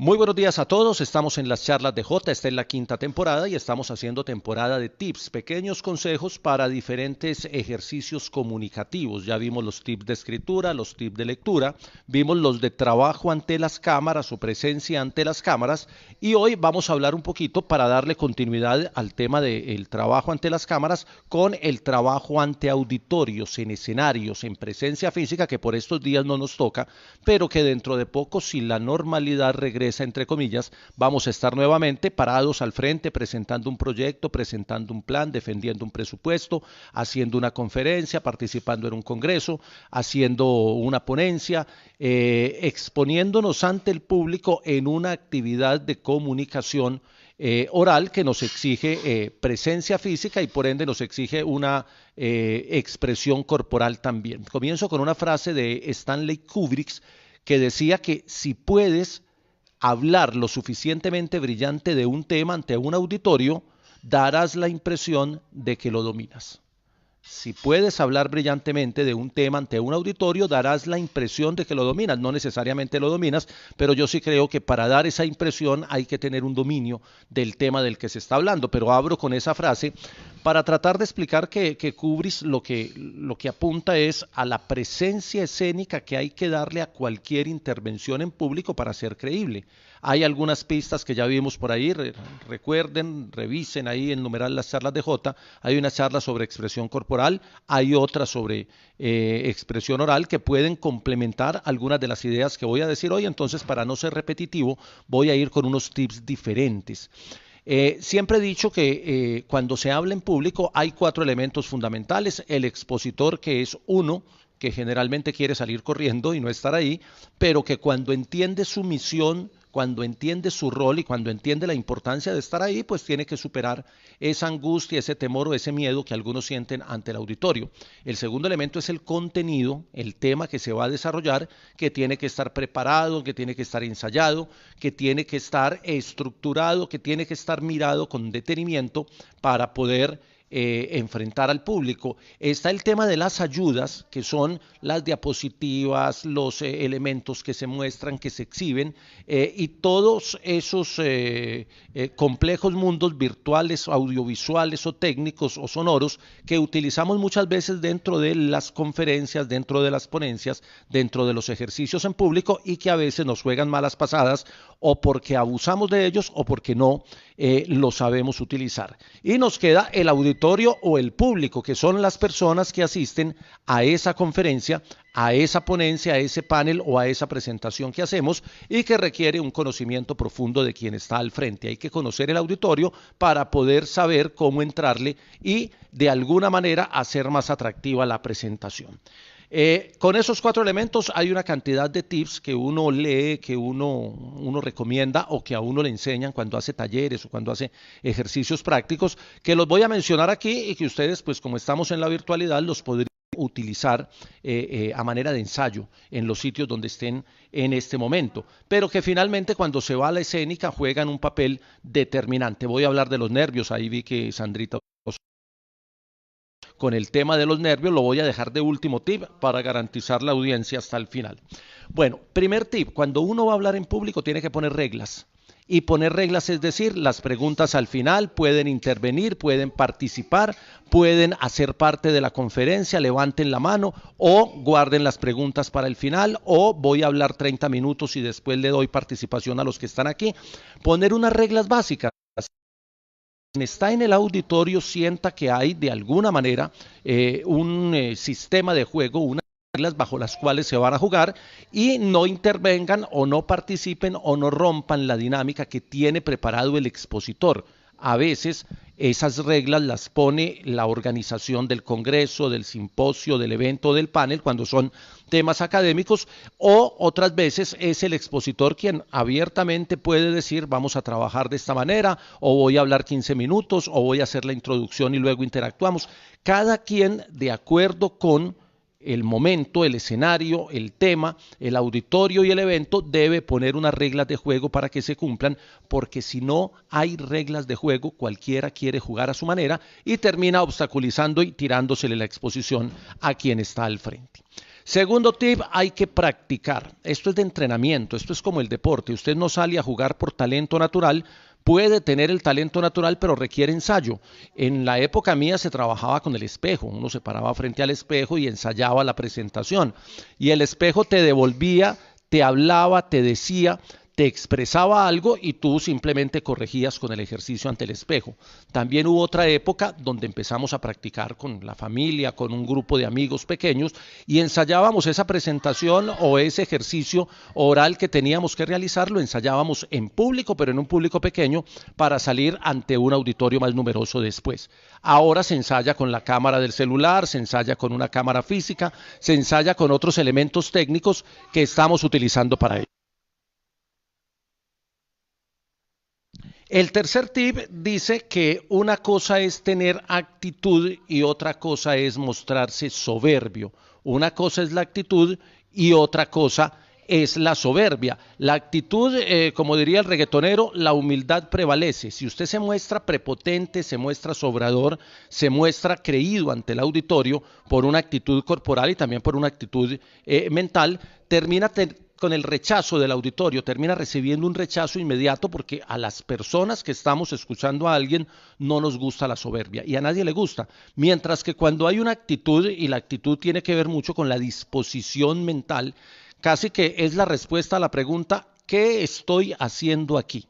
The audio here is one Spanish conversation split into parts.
Muy buenos días a todos, estamos en las charlas de J, esta es la quinta temporada y estamos haciendo temporada de tips, pequeños consejos para diferentes ejercicios comunicativos. Ya vimos los tips de escritura, los tips de lectura, vimos los de trabajo ante las cámaras o presencia ante las cámaras y hoy vamos a hablar un poquito para darle continuidad al tema del trabajo ante las cámaras con el trabajo ante auditorios, en escenarios, en presencia física que por estos días no nos toca, pero que dentro de poco si la normalidad regresa entre comillas, vamos a estar nuevamente parados al frente presentando un proyecto, presentando un plan, defendiendo un presupuesto, haciendo una conferencia, participando en un congreso, haciendo una ponencia, exponiéndonos ante el público en una actividad de comunicación oral que nos exige presencia física y por ende nos exige una expresión corporal también. Comienzo con una frase de Stanley Kubrick que decía que si puedes hablar lo suficientemente brillante de un tema ante un auditorio, darás la impresión de que lo dominas. Si puedes hablar brillantemente de un tema ante un auditorio, darás la impresión de que lo dominas. No necesariamente lo dominas, pero yo sí creo que para dar esa impresión hay que tener un dominio del tema del que se está hablando. Pero abro con esa frase para tratar de explicar que Kubrick lo que apunta es a la presencia escénica que hay que darle a cualquier intervención en público para ser creíble. Hay algunas pistas que ya vimos por ahí, recuerden, revisen ahí en numeral las charlas de J, hay una charla sobre expresión corporal, hay otra sobre expresión oral que pueden complementar algunas de las ideas que voy a decir hoy, entonces para no ser repetitivo voy a ir con unos tips diferentes. Siempre he dicho que cuando se habla en público hay cuatro elementos fundamentales, el expositor que es uno, que generalmente quiere salir corriendo y no estar ahí, pero que cuando entiende su misión, cuando entiende su rol y cuando entiende la importancia de estar ahí, pues tiene que superar esa angustia, ese temor o ese miedo que algunos sienten ante el auditorio. El segundo elemento es el contenido, el tema que se va a desarrollar, que tiene que estar preparado, que tiene que estar ensayado, que tiene que estar estructurado, que tiene que estar mirado con detenimiento para poder enfrentar al público. Está el tema de las ayudas, que son las diapositivas, los elementos que se muestran, que se exhiben, y todos esos complejos mundos virtuales, audiovisuales o técnicos o sonoros que utilizamos muchas veces dentro de las conferencias, dentro de las ponencias, dentro de los ejercicios en público y que a veces nos juegan malas pasadas o porque abusamos de ellos o porque no lo sabemos utilizar. Y nos queda el auditorio o el público, que son las personas que asisten a esa conferencia, a esa ponencia, a ese panel o a esa presentación que hacemos y que requiere un conocimiento profundo de quien está al frente. Hay que conocer el auditorio para poder saber cómo entrarle y de alguna manera hacer más atractiva la presentación. Con esos cuatro elementos hay una cantidad de tips que uno lee, que uno recomienda o que a uno le enseñan cuando hace talleres o cuando hace ejercicios prácticos, que los voy a mencionar aquí y que ustedes, pues como estamos en la virtualidad, los podrían utilizar a manera de ensayo en los sitios donde estén en este momento, pero que finalmente cuando se va a la escénica juegan un papel determinante. Voy a hablar de los nervios, ahí vi que Sandrita con el tema de los nervios lo voy a dejar de último tip para garantizar la audiencia hasta el final. Bueno, primer tip, cuando uno va a hablar en público tiene que poner reglas. Y poner reglas es decir, las preguntas al final pueden intervenir, pueden participar, pueden hacer parte de la conferencia, levanten la mano o guarden las preguntas para el final o voy a hablar 30 minutos y después le doy participación a los que están aquí. Poner unas reglas básicas. Quien está en el auditorio sienta que hay de alguna manera un sistema de juego, unas reglas bajo las cuales se van a jugar y no intervengan o no participen o no rompan la dinámica que tiene preparado el expositor. A veces esas reglas las pone la organización del congreso, del simposio, del evento, del panel, cuando son temas académicos, o otras veces es el expositor quien abiertamente puede decir vamos a trabajar de esta manera, o voy a hablar 15 minutos, o voy a hacer la introducción y luego interactuamos. Cada quien de acuerdo con el momento, el escenario, el tema, el auditorio y el evento debe poner unas reglas de juego para que se cumplan, porque si no hay reglas de juego, cualquiera quiere jugar a su manera y termina obstaculizando y tirándosele la exposición a quien está al frente. Segundo tip, hay que practicar. Esto es de entrenamiento, esto es como el deporte. Usted no sale a jugar por talento natural, puede tener el talento natural, pero requiere ensayo. En la época mía se trabajaba con el espejo, uno se paraba frente al espejo y ensayaba la presentación. Y el espejo te devolvía, te hablaba, te decía, te expresaba algo y tú simplemente corregías con el ejercicio ante el espejo. También hubo otra época donde empezamos a practicar con la familia, con un grupo de amigos pequeños y ensayábamos esa presentación o ese ejercicio oral que teníamos que realizar, lo ensayábamos en público, pero en un público pequeño para salir ante un auditorio más numeroso después. Ahora se ensaya con la cámara del celular, se ensaya con una cámara física, se ensaya con otros elementos técnicos que estamos utilizando para ello. El tercer tip dice que una cosa es tener actitud y otra cosa es mostrarse soberbio. Una cosa es la actitud y otra cosa es la soberbia. La actitud, como diría el reggaetonero, la humildad prevalece. Si usted se muestra prepotente, se muestra sobrador, se muestra creído ante el auditorio por una actitud corporal y también por una actitud mental, termina con el rechazo del auditorio, termina recibiendo un rechazo inmediato porque a las personas que estamos escuchando a alguien no nos gusta la soberbia y a nadie le gusta. Mientras que cuando hay una actitud, y la actitud tiene que ver mucho con la disposición mental, casi que es la respuesta a la pregunta, ¿qué estoy haciendo aquí?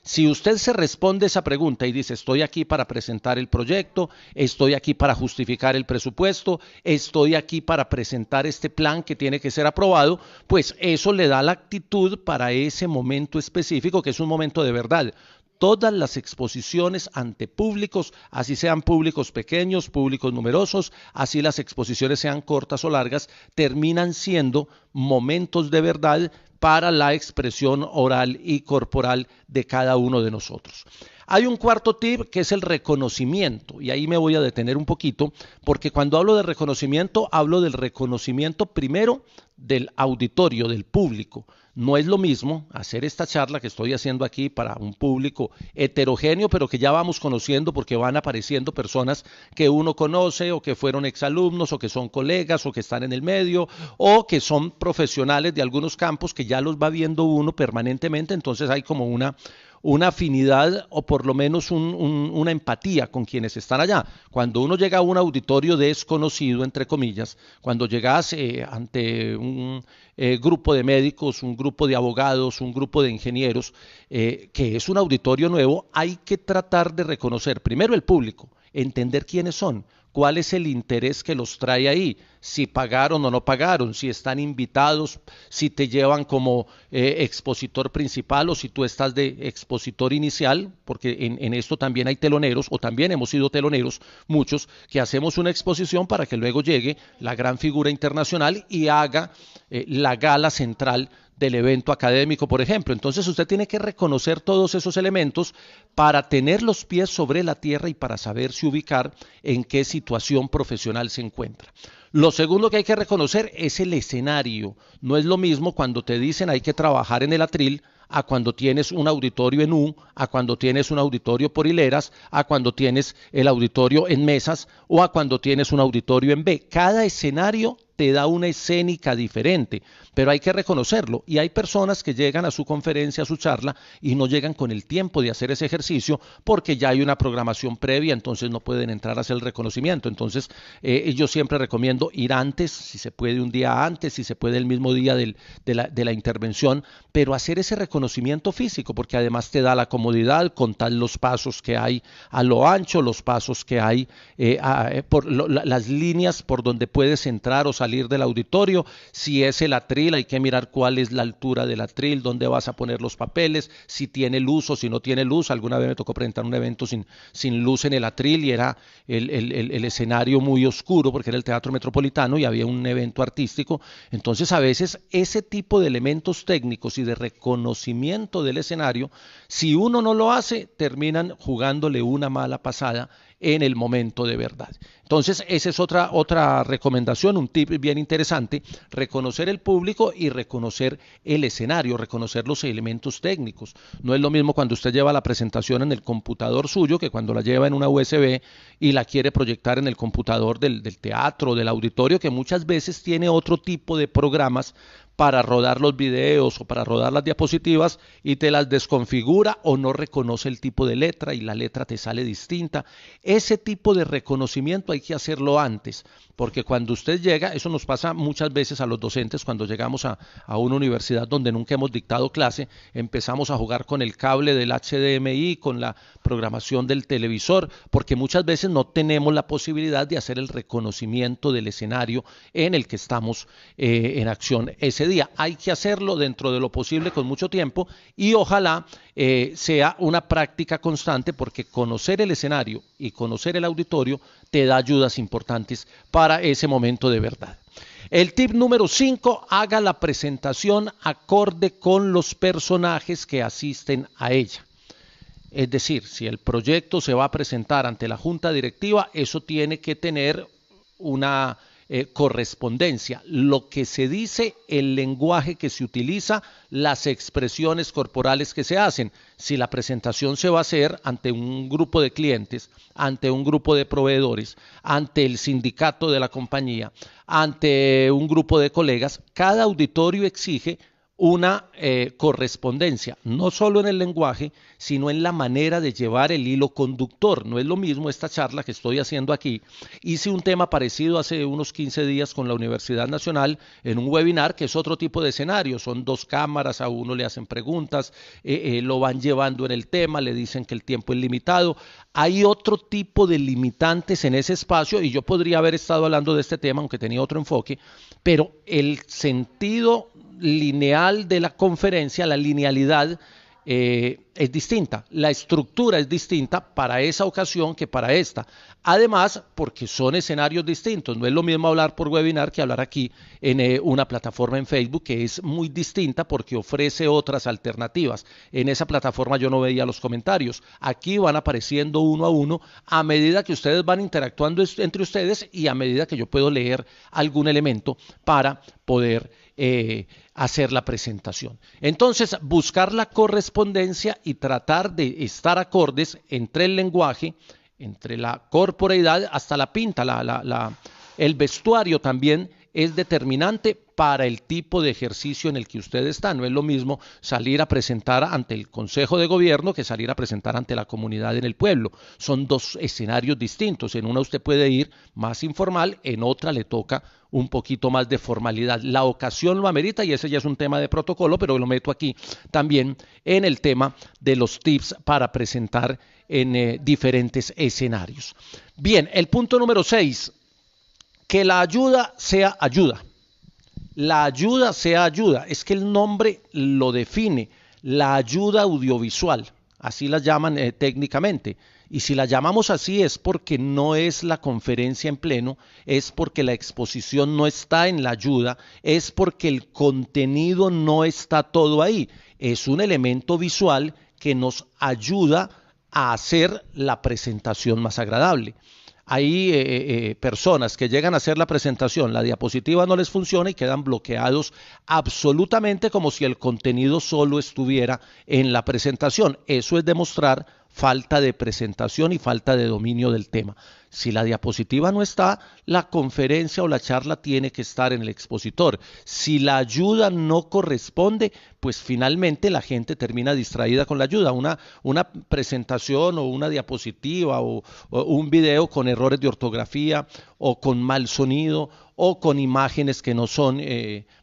Si usted se responde esa pregunta y dice, estoy aquí para presentar el proyecto, estoy aquí para justificar el presupuesto, estoy aquí para presentar este plan que tiene que ser aprobado, pues eso le da la actitud para ese momento específico, que es un momento de verdad. Todas las exposiciones ante públicos, así sean públicos pequeños, públicos numerosos, así las exposiciones sean cortas o largas, terminan siendo momentos de verdad para la expresión oral y corporal de cada uno de nosotros. Hay un cuarto tip que es el reconocimiento y ahí me voy a detener un poquito porque cuando hablo de reconocimiento hablo del reconocimiento primero del auditorio, del público. No es lo mismo hacer esta charla que estoy haciendo aquí para un público heterogéneo, pero que ya vamos conociendo porque van apareciendo personas que uno conoce o que fueron exalumnos o que son colegas o que están en el medio o que son profesionales de algunos campos que ya los va viendo uno permanentemente, entonces hay como una afinidad o por lo menos una empatía con quienes están allá. Cuando uno llega a un auditorio desconocido, entre comillas, cuando llegas ante un grupo de médicos, un grupo de abogados, un grupo de ingenieros, que es un auditorio nuevo, hay que tratar de reconocer primero el público, entender quiénes son, cuál es el interés que los trae ahí, si pagaron o no pagaron, si están invitados, si te llevan como expositor principal o si tú estás de expositor inicial, porque en esto también hay teloneros, o también hemos sido teloneros, muchos, que hacemos una exposición para que luego llegue la gran figura internacional y haga la gala central del evento académico, por ejemplo. Entonces usted tiene que reconocer todos esos elementos para tener los pies sobre la tierra y para saberse ubicar en qué situación profesional se encuentra. Lo segundo que hay que reconocer es el escenario. No es lo mismo cuando te dicen hay que trabajar en el atril a cuando tienes un auditorio en U, a cuando tienes un auditorio por hileras, a cuando tienes el auditorio en mesas o a cuando tienes un auditorio en B. Cada escenario te da una escénica diferente, pero hay que reconocerlo. Y hay personas que llegan a su conferencia, a su charla, y no llegan con el tiempo de hacer ese ejercicio porque ya hay una programación previa, entonces no pueden entrar a hacer el reconocimiento. Entonces, yo siempre recomiendo ir antes, si se puede un día antes, si se puede el mismo día de la intervención, pero hacer ese reconocimiento físico, porque además te da la comodidad, contar los pasos que hay a lo ancho, los pasos que hay, las líneas por donde puedes entrar o salir del auditorio. Si es el atril, hay que mirar cuál es la altura del atril, dónde vas a poner los papeles, si tiene luz o si no tiene luz. Alguna vez me tocó presentar un evento sin luz en el atril y era el escenario muy oscuro porque era el Teatro Metropolitano y había un evento artístico. Entonces a veces ese tipo de elementos técnicos y de reconocimiento del escenario, si uno no lo hace, terminan jugándole una mala pasada en el momento de verdad. Entonces, esa es otra recomendación, un tip bien interesante: reconocer el público y reconocer el escenario, reconocer los elementos técnicos. No es lo mismo cuando usted lleva la presentación en el computador suyo que cuando la lleva en una USB y la quiere proyectar en el computador del teatro, del auditorio, que muchas veces tiene otro tipo de programas para rodar los videos o para rodar las diapositivas, y te las desconfigura o no reconoce el tipo de letra y la letra te sale distinta. Ese tipo de reconocimiento hay que hacerlo antes, porque cuando usted llega, eso nos pasa muchas veces a los docentes cuando llegamos a una universidad donde nunca hemos dictado clase, empezamos a jugar con el cable del HDMI, con la programación del televisor, porque muchas veces no tenemos la posibilidad de hacer el reconocimiento del escenario en el que estamos en acción ese día. Hay que hacerlo dentro de lo posible con mucho tiempo, y ojalá sea una práctica constante, porque conocer el escenario y conocer el auditorio te da ayudas importantes para ese momento de verdad. El tip número 5: haga la presentación acorde con los personajes que asisten a ella. Es decir, si el proyecto se va a presentar ante la junta directiva, eso tiene que tener una correspondencia, lo que se dice, el lenguaje que se utiliza, las expresiones corporales que se hacen. Si la presentación se va a hacer ante un grupo de clientes, ante un grupo de proveedores, ante el sindicato de la compañía, ante un grupo de colegas, cada auditorio exige una correspondencia, no solo en el lenguaje, sino en la manera de llevar el hilo conductor. No es lo mismo esta charla que estoy haciendo aquí. Hice un tema parecido hace unos 15 días con la Universidad Nacional en un webinar, que es otro tipo de escenario. Son 2 cámaras, a uno le hacen preguntas, lo van llevando en el tema, le dicen que el tiempo es limitado. Hay otro tipo de limitantes en ese espacio, y yo podría haber estado hablando de este tema, aunque tenía otro enfoque, pero el sentido lineal de la conferencia, la linealidad, es distinta, la estructura es distinta para esa ocasión que para esta. Además, porque son escenarios distintos. No es lo mismo hablar por webinar que hablar aquí en una plataforma en Facebook, que es muy distinta porque ofrece otras alternativas. En esa plataforma yo no veía los comentarios. Aquí van apareciendo uno a uno a medida que ustedes van interactuando entre ustedes y a medida que yo puedo leer algún elemento para poder hacer la presentación. Entonces, buscar la correspondencia y tratar de estar acordes entre el lenguaje, entre la corporeidad, hasta la pinta, el vestuario también es determinante para el tipo de ejercicio en el que usted está. No es lo mismo salir a presentar ante el Consejo de Gobierno que salir a presentar ante la comunidad en el pueblo. Son 2 escenarios distintos. En una usted puede ir más informal, en otra le toca un poquito más de formalidad. La ocasión lo amerita, y ese ya es un tema de protocolo, pero lo meto aquí también en el tema de los tips para presentar en diferentes escenarios. Bien, el punto número 6: que la ayuda sea ayuda. La ayuda sea ayuda. Es que el nombre lo define. La ayuda audiovisual. Así la llaman técnicamente. Y si la llamamos así es porque no es la conferencia en pleno, es porque la exposición no está en la ayuda, es porque el contenido no está todo ahí. Es un elemento visual que nos ayuda a hacer la presentación más agradable. Hay personas que llegan a hacer la presentación, la diapositiva no les funciona y quedan bloqueados absolutamente, como si el contenido solo estuviera en la presentación. Eso es demostrar falta de presentación y falta de dominio del tema. Si la diapositiva no está, la conferencia o la charla tiene que estar en el expositor. Si la ayuda no corresponde, pues finalmente la gente termina distraída con la ayuda. Una presentación o una diapositiva o un video con errores de ortografía o con mal sonido o con imágenes que no son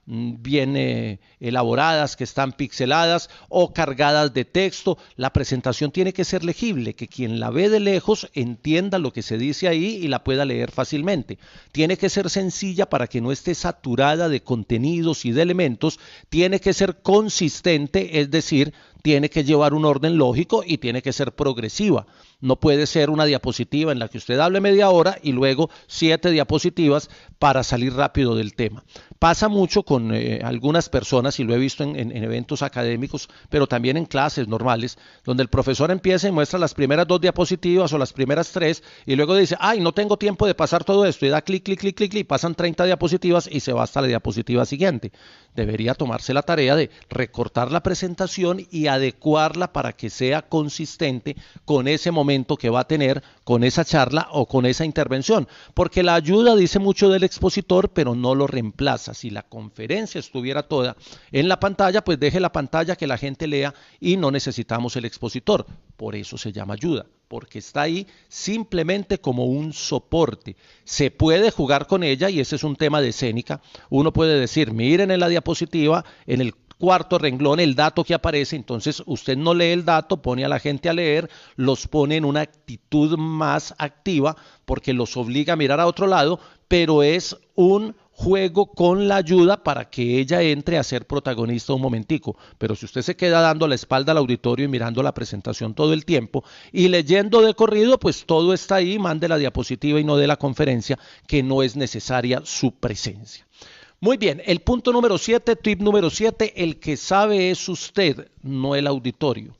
bien elaboradas, que están pixeladas o cargadas de texto. La presentación tiene que ser legible, que quien la ve de lejos entienda lo que se dice ahí y la pueda leer fácilmente. Tiene que ser sencilla para que no esté saturada de contenidos y de elementos. Tiene que ser consistente, es decir, tiene que llevar un orden lógico y tiene que ser progresiva. No puede ser una diapositiva en la que usted hable media hora y luego 7 diapositivas para salir rápido del tema. Pasa mucho con algunas personas, y lo he visto en eventos académicos, pero también en clases normales, donde el profesor empieza y muestra las primeras 2 diapositivas o las primeras 3 y luego dice, ay, no tengo tiempo de pasar todo esto, y da clic, clic, clic, clic, clic, pasan 30 diapositivas y se va hasta la diapositiva siguiente. Debería tomarse la tarea de recortar la presentación y adecuarla para que sea consistente con ese momento que va a tener, con esa charla o con esa intervención, porque la ayuda dice mucho del expositor, pero no lo reemplaza. Si la conferencia estuviera toda en la pantalla, pues deje la pantalla que la gente lea y no necesitamos el expositor. Por eso se llama ayuda, porque está ahí simplemente como un soporte. Se puede jugar con ella y ese es un tema de escénica. Uno puede decir, miren en la diapositiva, en el cuarto renglón, el dato que aparece, entonces usted no lee el dato, pone a la gente a leer, los pone en una actitud más activa porque los obliga a mirar a otro lado, pero es un juego con la ayuda para que ella entre a ser protagonista un momentico. Pero si usted se queda dando la espalda al auditorio y mirando la presentación todo el tiempo y leyendo de corrido, pues todo está ahí, mande la diapositiva y no de la conferencia, que no es necesaria su presencia. Muy bien, el punto número 7, tip número 7, el que sabe es usted, no el auditorio.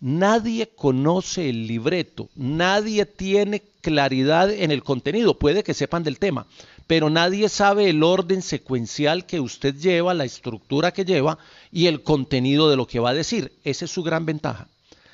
Nadie conoce el libreto, nadie tiene claridad en el contenido, puede que sepan del tema, pero nadie sabe el orden secuencial que usted lleva, la estructura que lleva y el contenido de lo que va a decir. Esa es su gran ventaja.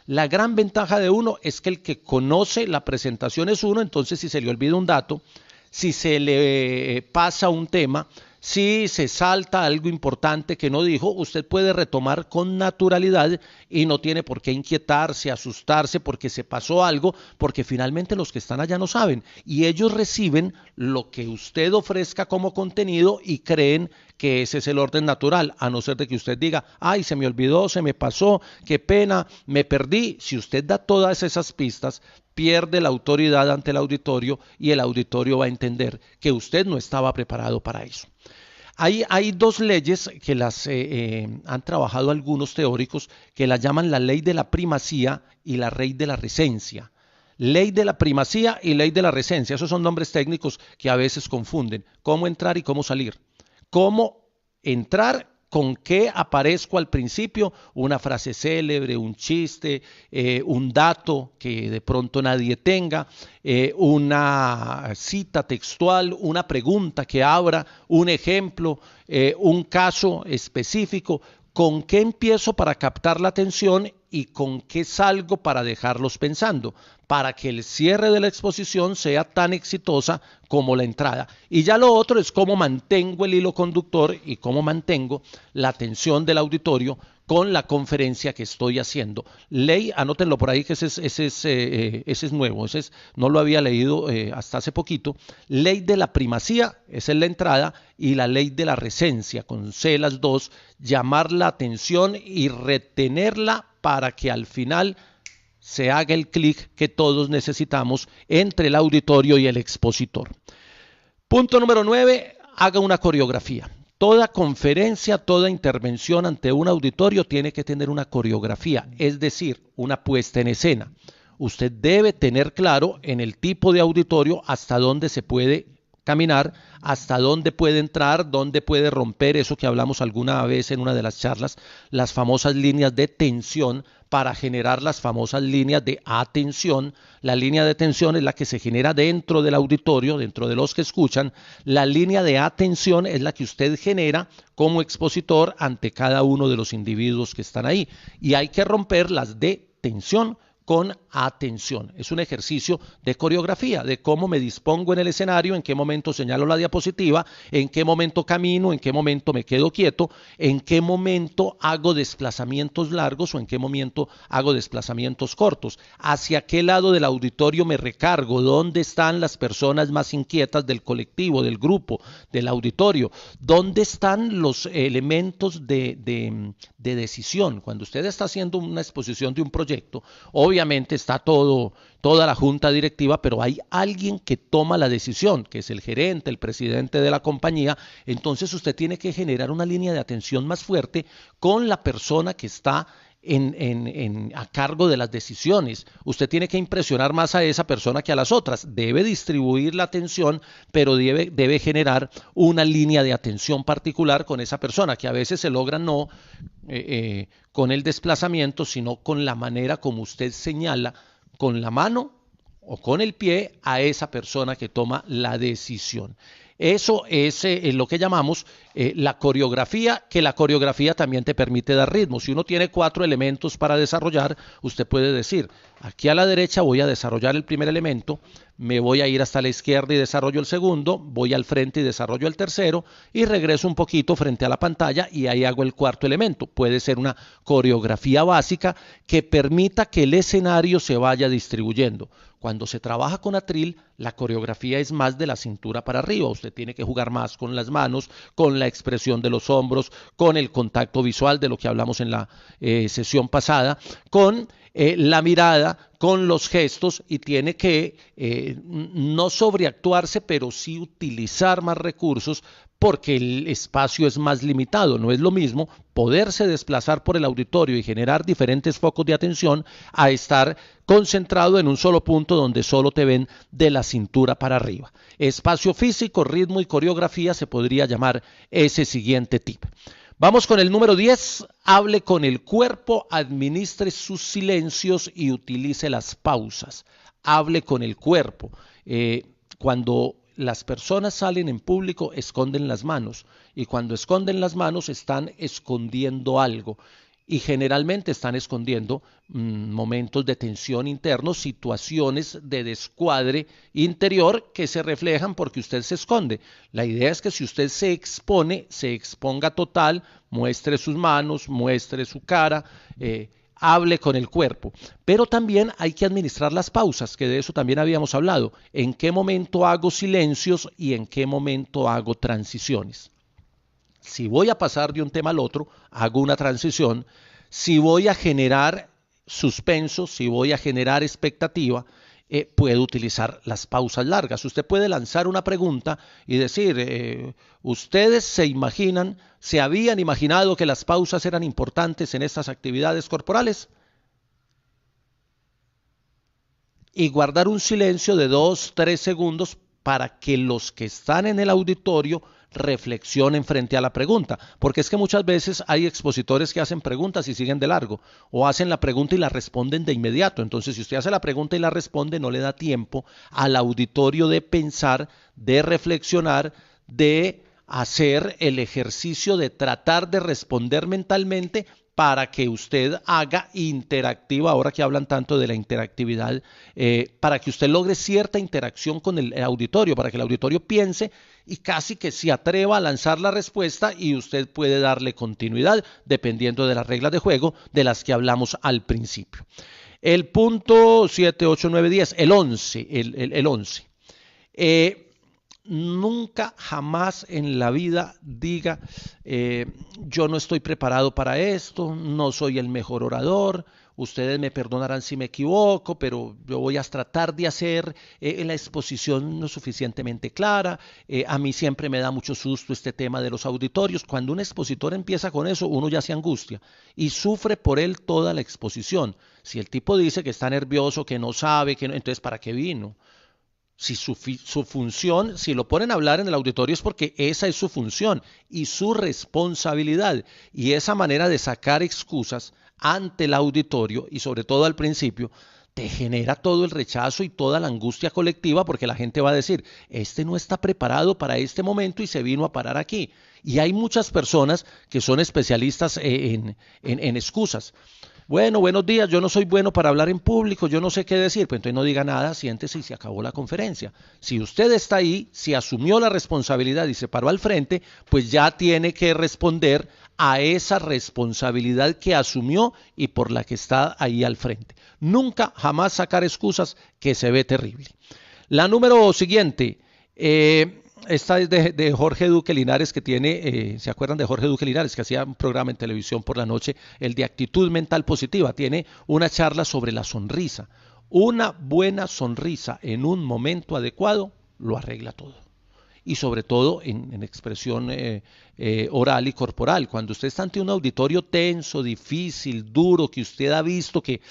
La gran ventaja de uno es que el que conoce la presentación es uno, entonces si se le olvida un dato, si se le pasa un tema, si se salta algo importante que no dijo, usted puede retomar con naturalidad y no tiene por qué inquietarse, asustarse porque se pasó algo, porque finalmente los que están allá no saben y ellos reciben lo que usted ofrezca como contenido y creen que ese es el orden natural, a no ser de que usted diga, ay, se me olvidó, se me pasó, qué pena, me perdí. Si usted da todas esas pistas, pierde la autoridad ante el auditorio y el auditorio va a entender que usted no estaba preparado para eso. Hay 2 leyes que las han trabajado algunos teóricos que las llaman la ley de la primacía y la ley de la recencia. Ley de la primacía y ley de la recencia, esos son nombres técnicos que a veces confunden. Cómo entrar y cómo salir. Cómo entrar, con qué aparezco al principio, una frase célebre, un chiste, un dato que de pronto nadie tenga, una cita textual, una pregunta que abra, un ejemplo, un caso específico. ¿Con qué empiezo para captar la atención y con qué salgo para dejarlos pensando? Para que el cierre de la exposición sea tan exitosa como la entrada. Y ya lo otro es cómo mantengo el hilo conductor y cómo mantengo la atención del auditorio con la conferencia que estoy haciendo. Ley, anótenlo por ahí que ese es nuevo, no lo había leído hasta hace poquito. Ley de la primacía, esa es la entrada, y la ley de la recencia, con C las 2, llamar la atención y retenerla para que al final se haga el clic que todos necesitamos entre el auditorio y el expositor. Punto número 9, haga una coreografía. Toda conferencia, toda intervención ante un auditorio tiene que tener una coreografía, es decir, una puesta en escena. Usted debe tener claro en el tipo de auditorio hasta dónde se puede caminar, hasta dónde puede entrar, dónde puede romper eso que hablamos alguna vez en una de las charlas, las famosas líneas de tensión para generar las famosas líneas de atención. La línea de tensión es la que se genera dentro del auditorio, dentro de los que escuchan. La línea de atención es la que usted genera como expositor ante cada uno de los individuos que están ahí. Y hay que romper las de tensión con atención. Es un ejercicio de coreografía, de cómo me dispongo en el escenario, en qué momento señalo la diapositiva, en qué momento camino, en qué momento me quedo quieto, en qué momento hago desplazamientos largos o en qué momento hago desplazamientos cortos, hacia qué lado del auditorio me recargo, dónde están las personas más inquietas del colectivo, del grupo, del auditorio, dónde están los elementos de decisión. Cuando usted está haciendo una exposición de un proyecto, obviamente está toda la junta directiva, pero hay alguien que toma la decisión, que es el gerente, el presidente de la compañía. Entonces usted tiene que generar una línea de atención más fuerte con la persona que está a cargo de las decisiones. Usted tiene que impresionar más a esa persona que a las otras. Debe distribuir la atención, pero debe generar una línea de atención particular con esa persona, que a veces se logra no con el desplazamiento, sino con la manera como usted señala con la mano o con el pie a esa persona que toma la decisión. Eso es lo que llamamos la coreografía, que la coreografía también te permite dar ritmo. Si uno tiene 4 elementos para desarrollar, usted puede decir, aquí a la derecha voy a desarrollar el primer elemento, me voy a ir hasta la izquierda y desarrollo el segundo, voy al frente y desarrollo el tercero, y regreso un poquito frente a la pantalla y ahí hago el cuarto elemento. Puede ser una coreografía básica que permita que el escenario se vaya distribuyendo. Cuando se trabaja con atril, la coreografía es más de la cintura para arriba. Usted tiene que jugar más con las manos, con la expresión de los hombros, con el contacto visual de lo que hablamos en la sesión pasada, con la mirada, con los gestos, y tiene que no sobreactuarse, pero sí utilizar más recursos porque el espacio es más limitado. No es lo mismo poderse desplazar por el auditorio y generar diferentes focos de atención a estar concentrado en un solo punto donde solo te ven de la cintura para arriba. Espacio físico, ritmo y coreografía se podría llamar ese siguiente tip. Vamos con el número 10. Hable con el cuerpo, administre sus silencios y utilice las pausas. Hable con el cuerpo. Cuando las personas salen en público, esconden las manos, y cuando esconden las manos están escondiendo algo, y generalmente están escondiendo momentos de tensión internos, situaciones de descuadre interior que se reflejan porque usted se esconde. La idea es que si usted se expone, se exponga total, muestre sus manos, muestre su cara, hable con el cuerpo. Pero también hay que administrar las pausas, que de eso también habíamos hablado. ¿En qué momento hago silencios y en qué momento hago transiciones? Si voy a pasar de un tema al otro, hago una transición. Si voy a generar suspenso, si voy a generar expectativa, puedo utilizar las pausas largas. Usted puede lanzar una pregunta y decir, ¿ustedes se habían imaginado que las pausas eran importantes en estas actividades corporales? Y guardar un silencio de 2-3 segundos para que los que están en el auditorio reflexionen frente a la pregunta, porque es que muchas veces hay expositores que hacen preguntas y siguen de largo, o hacen la pregunta y la responden de inmediato. Entonces, si usted hace la pregunta y la responde, no le da tiempo al auditorio de pensar, de reflexionar, de hacer el ejercicio de tratar de responder mentalmente para que usted haga interactiva, ahora que hablan tanto de la interactividad, para que usted logre cierta interacción con el auditorio, para que el auditorio piense y casi que se atreva a lanzar la respuesta, y usted puede darle continuidad dependiendo de las reglas de juego de las que hablamos al principio. El punto 7, 8, 9, 10, el 11. El 11. Nunca jamás en la vida diga yo no estoy preparado para esto, no soy el mejor orador, ustedes me perdonarán si me equivoco, pero yo voy a tratar de hacer la exposición no suficientemente clara. A mí siempre me da mucho susto este tema de los auditorios. Cuando un expositor empieza con eso, uno ya se angustia y sufre por él toda la exposición. Si el tipo dice que está nervioso, que no sabe, que no, entonces ¿para qué vino? Si su función, si lo ponen a hablar en el auditorio es porque esa es su función y su responsabilidad. Y esa manera de sacar excusas ante el auditorio, y sobre todo al principio, te genera todo el rechazo y toda la angustia colectiva, porque la gente va a decir, este no está preparado para este momento y se vino a parar aquí. Y hay muchas personas que son especialistas en excusas. Bueno, buenos días, yo no soy bueno para hablar en público, yo no sé qué decir. Pues entonces no diga nada, siéntese y se acabó la conferencia. Si usted está ahí, si asumió la responsabilidad y se paró al frente, pues ya tiene que responder a esa responsabilidad que asumió y por la que está ahí al frente. Nunca, jamás sacar excusas, que se ve terrible. La número siguiente, esta es de Jorge Duque Linares, que tiene, ¿se acuerdan de Jorge Duque Linares? Que hacía un programa en televisión por la noche, el de actitud mental positiva. Tiene una charla sobre la sonrisa. Una buena sonrisa en un momento adecuado lo arregla todo. y sobre todo en expresión oral y corporal. Cuando usted está ante un auditorio tenso, difícil, duro, que usted ha visto que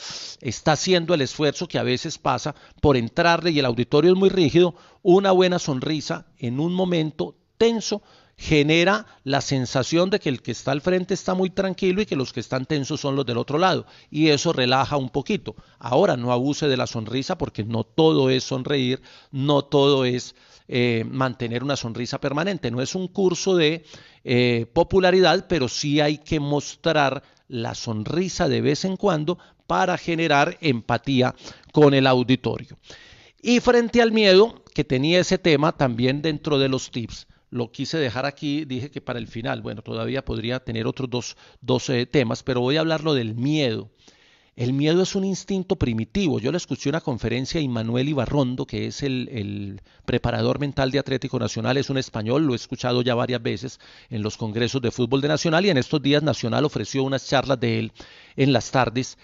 está haciendo el esfuerzo que a veces pasa por entrarle y el auditorio es muy rígido, una buena sonrisa en un momento tenso genera la sensación de que el que está al frente está muy tranquilo y que los que están tensos son los del otro lado, y eso relaja un poquito. Ahora, no abuse de la sonrisa porque no todo es sonreír, no todo es mantener una sonrisa permanente. No es un curso de popularidad, pero sí hay que mostrar la sonrisa de vez en cuando para generar empatía con el auditorio. Y frente al miedo, que tenía ese tema también dentro de los tips, lo quise dejar aquí, dije que para el final, bueno, todavía podría tener otros dos temas, pero voy a hablarlo del miedo. El miedo es un instinto primitivo. Yo le escuché una conferencia a Immanuel Ibarrondo, que es el preparador mental de Atlético Nacional, es un español, lo he escuchado ya varias veces en los congresos de fútbol de Nacional, y en estos días Nacional ofreció unas charlas de él en las tardes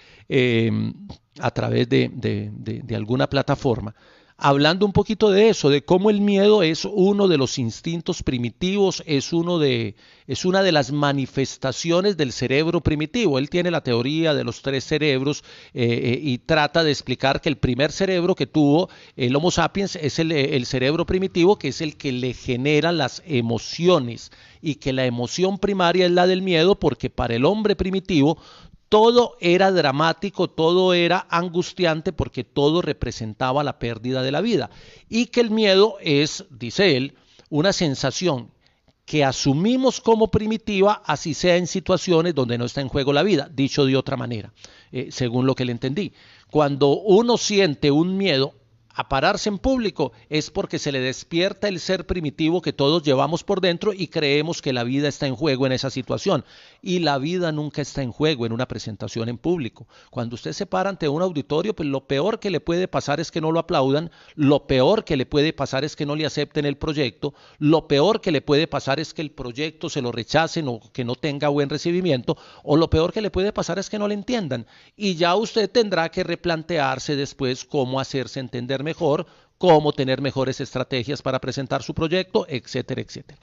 a través de alguna plataforma, hablando un poquito de eso, de cómo el miedo es uno de los instintos primitivos, es una de las manifestaciones del cerebro primitivo. Él tiene la teoría de los tres cerebros y trata de explicar que el primer cerebro que tuvo el Homo sapiens es el cerebro primitivo, que es el que le genera las emociones, y que la emoción primaria es la del miedo, porque para el hombre primitivo todo era dramático, todo era angustiante, porque todo representaba la pérdida de la vida, y que el miedo es, dice él, una sensación que asumimos como primitiva, así sea en situaciones donde no está en juego la vida. Dicho de otra manera, según lo que le entendí, cuando uno siente un miedo a pararse en público, es porque se le despierta el ser primitivo que todos llevamos por dentro y creemos que la vida está en juego en esa situación. Y la vida nunca está en juego en una presentación en público. Cuando usted se para ante un auditorio, pues lo peor que le puede pasar es que no lo aplaudan, lo peor que le puede pasar es que no le acepten el proyecto, lo peor que le puede pasar es que el proyecto se lo rechacen o que no tenga buen recibimiento, o lo peor que le puede pasar es que no le entiendan. Y ya usted tendrá que replantearse después cómo hacerse entender mejor, cómo tener mejores estrategias para presentar su proyecto, etcétera, etcétera.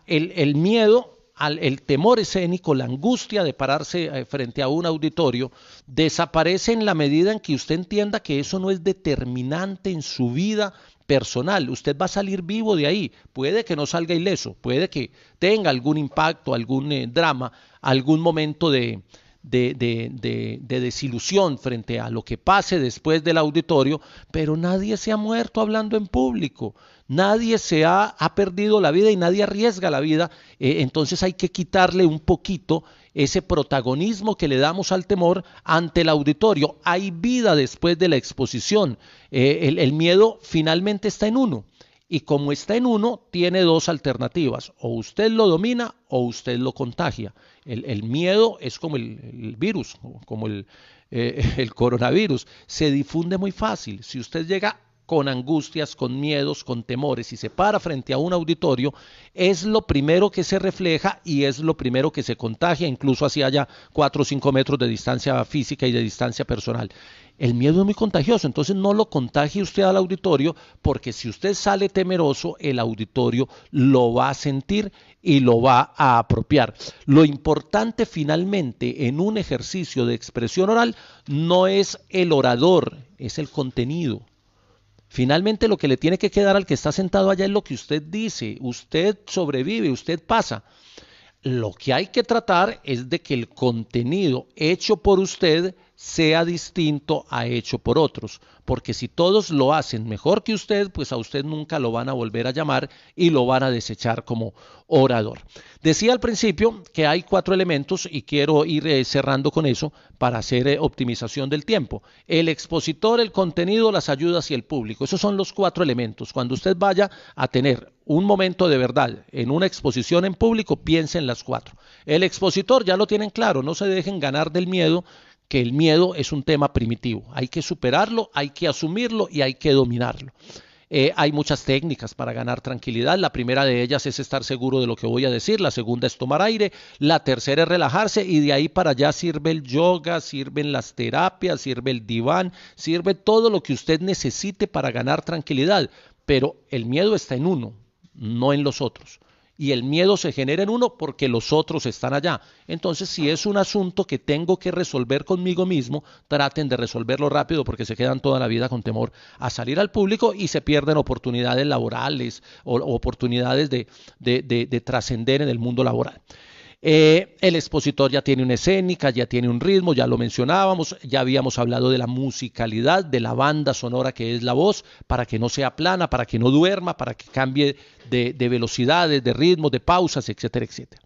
El miedo, el temor escénico, la angustia de pararse frente a un auditorio, desaparece en la medida en que usted entienda que eso no es determinante en su vida personal. Usted va a salir vivo de ahí. Puede que no salga ileso, puede que tenga algún impacto, algún drama, algún momento de desilusión frente a lo que pase después del auditorio, pero nadie se ha muerto hablando en público, nadie ha perdido la vida y nadie arriesga la vida. Entonces hay que quitarle un poquito ese protagonismo que le damos al temor ante el auditorio. Hay vida después de la exposición. El miedo finalmente está en uno. Y como está en uno, tiene dos alternativas: o usted lo domina o usted lo contagia. El miedo es como el virus, como el coronavirus, se difunde muy fácil. Si usted llega con angustias, con miedos, con temores y se para frente a un auditorio, es lo primero que se refleja y es lo primero que se contagia, incluso así haya 4 o 5 metros de distancia física y de distancia personal. El miedo es muy contagioso, entonces no lo contagie usted al auditorio, porque si usted sale temeroso, el auditorio lo va a sentir y lo va a apropiar. Lo importante finalmente en un ejercicio de expresión oral no es el orador, es el contenido. Finalmente lo que le tiene que quedar al que está sentado allá es lo que usted dice. Usted sobrevive, usted pasa. Lo que hay que tratar es de que el contenido hecho por usted sea distinto a hecho por otros, porque si todos lo hacen mejor que usted, pues a usted nunca lo van a volver a llamar y lo van a desechar como orador. Decía al principio que hay 4 elementos y quiero ir cerrando con eso para hacer optimización del tiempo: el expositor, el contenido, las ayudas y el público. Esos son los 4 elementos. Cuando usted vaya a tener un momento de verdad en una exposición en público, piense en las 4. El expositor ya lo tienen claro, no se dejen ganar del miedo, que el miedo es un tema primitivo. Hay que superarlo, hay que asumirlo y hay que dominarlo. Hay muchas técnicas para ganar tranquilidad. La primera de ellas es estar seguro de lo que voy a decir. La segunda es tomar aire. La tercera es relajarse, y de ahí para allá sirve el yoga, sirven las terapias, sirve el diván, sirve todo lo que usted necesite para ganar tranquilidad. Pero el miedo está en uno. no en los otros. Y el miedo se genera en uno porque los otros están allá. Entonces, si es un asunto que tengo que resolver conmigo mismo, traten de resolverlo rápido porque se quedan toda la vida con temor a salir al público y se pierden oportunidades laborales o oportunidades de trascender en el mundo laboral. El expositor ya tiene una escénica, ya tiene un ritmo, ya lo mencionábamos, ya habíamos hablado de la musicalidad, de la banda sonora que es la voz, para que no sea plana, para que no duerma, para que cambie de velocidades, de ritmos, de pausas, etcétera, etcétera.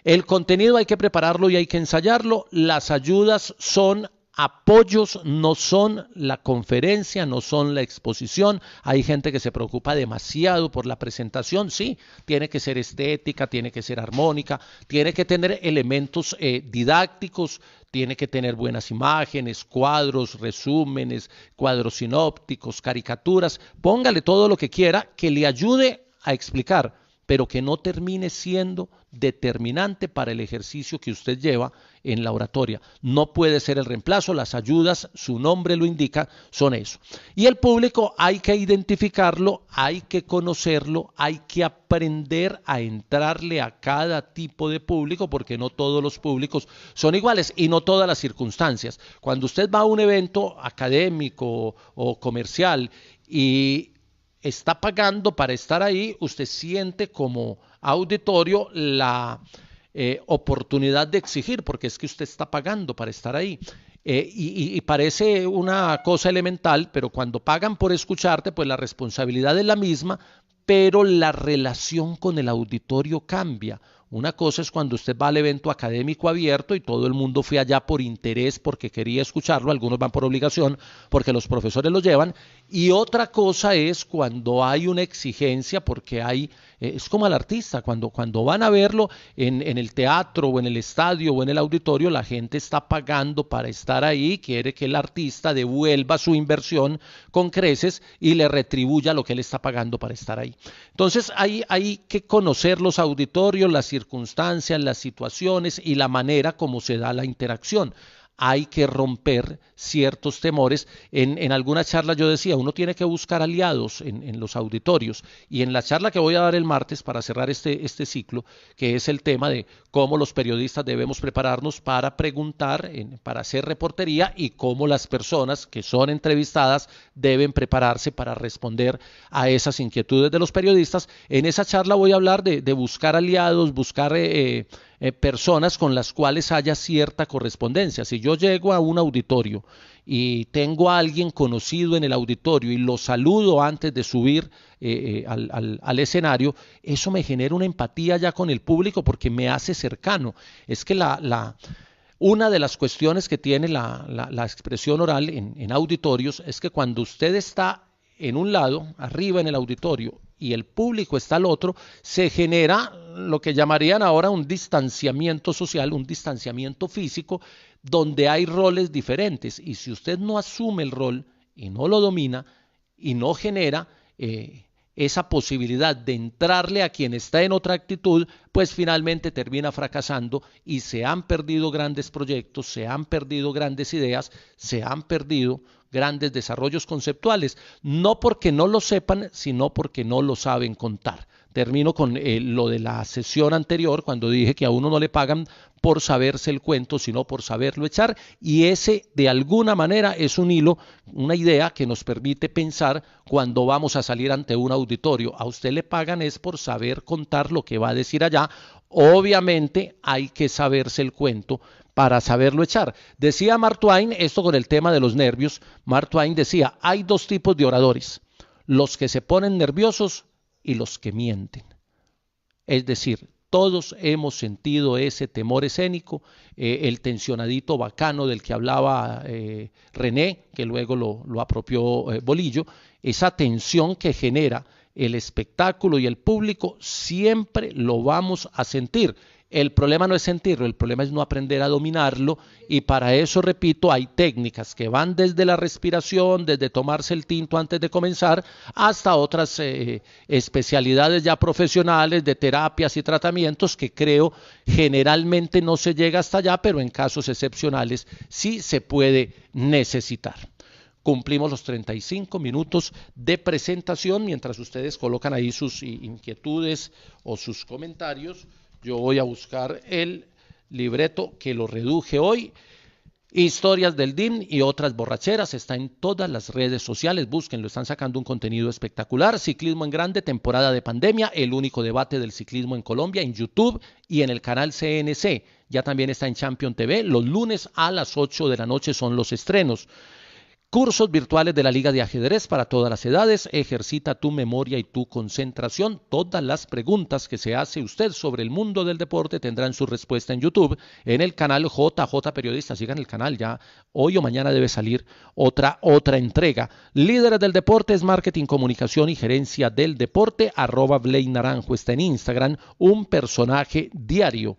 El contenido hay que prepararlo y hay que ensayarlo. Las ayudas son apoyos, no son la conferencia, no son la exposición. Hay gente que se preocupa demasiado por la presentación. Sí, tiene que ser estética, tiene que ser armónica, tiene que tener elementos didácticos, tiene que tener buenas imágenes, cuadros, resúmenes, cuadros sinópticos, caricaturas. Póngale todo lo que quiera que le ayude a explicar, pero que no termine siendo determinante para el ejercicio que usted lleva en la oratoria. No puede ser el reemplazo, las ayudas, su nombre lo indica, son eso. Y el público hay que identificarlo, hay que conocerlo, hay que aprender a entrarle a cada tipo de público, porque no todos los públicos son iguales y no todas las circunstancias. Cuando usted va a un evento académico o comercial y está pagando para estar ahí, usted siente como auditorio la oportunidad de exigir, porque es que usted está pagando para estar ahí. Y parece una cosa elemental, pero cuando pagan por escucharte, pues la responsabilidad es la misma, pero la relación con el auditorio cambia. Una cosa es cuando usted va al evento académico abierto y todo el mundo fue allá por interés, porque quería escucharlo, algunos van por obligación, porque los profesores lo llevan, y otra cosa es cuando hay una exigencia, porque hay, es como al artista, cuando van a verlo en el teatro o en el estadio o en el auditorio, la gente está pagando para estar ahí, quiere que el artista devuelva su inversión con creces y le retribuya lo que él está pagando para estar ahí. Entonces hay que conocer los auditorios, las circunstancias, las situaciones y la manera como se da la interacción. Hay que romper ciertos temores. En alguna charla yo decía, uno tiene que buscar aliados en los auditorios. Y en la charla que voy a dar el martes para cerrar este ciclo, que es el tema de cómo los periodistas debemos prepararnos para preguntar, para hacer reportería, y cómo las personas que son entrevistadas deben prepararse para responder a esas inquietudes de los periodistas. En esa charla voy a hablar de buscar aliados, buscar personas con las cuales haya cierta correspondencia. Si yo llego a un auditorio y tengo a alguien conocido en el auditorio y lo saludo antes de subir al escenario, eso me genera una empatía ya con el público porque me hace cercano. Es que una de las cuestiones que tiene la expresión oral en auditorios es que cuando usted está en un lado, arriba en el auditorio, y el público está al otro, se genera lo que llamarían ahora un distanciamiento social, un distanciamiento físico, donde hay roles diferentes. Y si usted no asume el rol y no lo domina y no genera esa posibilidad de entrarle a quien está en otra actitud, pues finalmente termina fracasando y se han perdido grandes proyectos, se han perdido grandes ideas, se han perdido grandes desarrollos conceptuales, no porque no lo sepan, sino porque no lo saben contar. Termino con lo de la sesión anterior, cuando dije que a uno no le pagan por saberse el cuento, sino por saberlo echar, y ese de alguna manera es un hilo, una idea que nos permite pensar cuando vamos a salir ante un auditorio. A usted le pagan es por saber contar lo que va a decir allá. Obviamente hay que saberse el cuento para saberlo echar. Decía Mark Twain, esto con el tema de los nervios, Mark Twain decía, hay dos tipos de oradores, los que se ponen nerviosos y los que mienten. Es decir, todos hemos sentido ese temor escénico, el tensionadito bacano del que hablaba René, que luego lo apropió Bolillo, esa tensión que genera el espectáculo y el público, siempre lo vamos a sentir. El problema no es sentirlo, el problema es no aprender a dominarlo, y para eso, repito, hay técnicas que van desde la respiración, desde tomarse el tinto antes de comenzar, hasta otras especialidades ya profesionales de terapias y tratamientos que creo generalmente no se llega hasta allá, pero en casos excepcionales sí se puede necesitar. Cumplimos los 35 minutos de presentación. Mientras ustedes colocan ahí sus inquietudes o sus comentarios, yo voy a buscar el libreto que lo reduje hoy. Historias del DIM y otras borracheras, está en todas las redes sociales, búsquenlo, están sacando un contenido espectacular. Ciclismo en Grande, temporada de pandemia, el único debate del ciclismo en Colombia, en YouTube y en el canal CNC. Ya también está en Champion TV, los lunes a las 8 de la noche son los estrenos. Cursos virtuales de la Liga de Ajedrez para todas las edades. Ejercita tu memoria y tu concentración. Todas las preguntas que se hace usted sobre el mundo del deporte tendrán su respuesta en YouTube, en el canal JJ Periodista. Sigan el canal, ya hoy o mañana debe salir otra entrega. Líderes del deporte, marketing, comunicación y gerencia del deporte. @Blay Naranjo está en Instagram. Un personaje diario.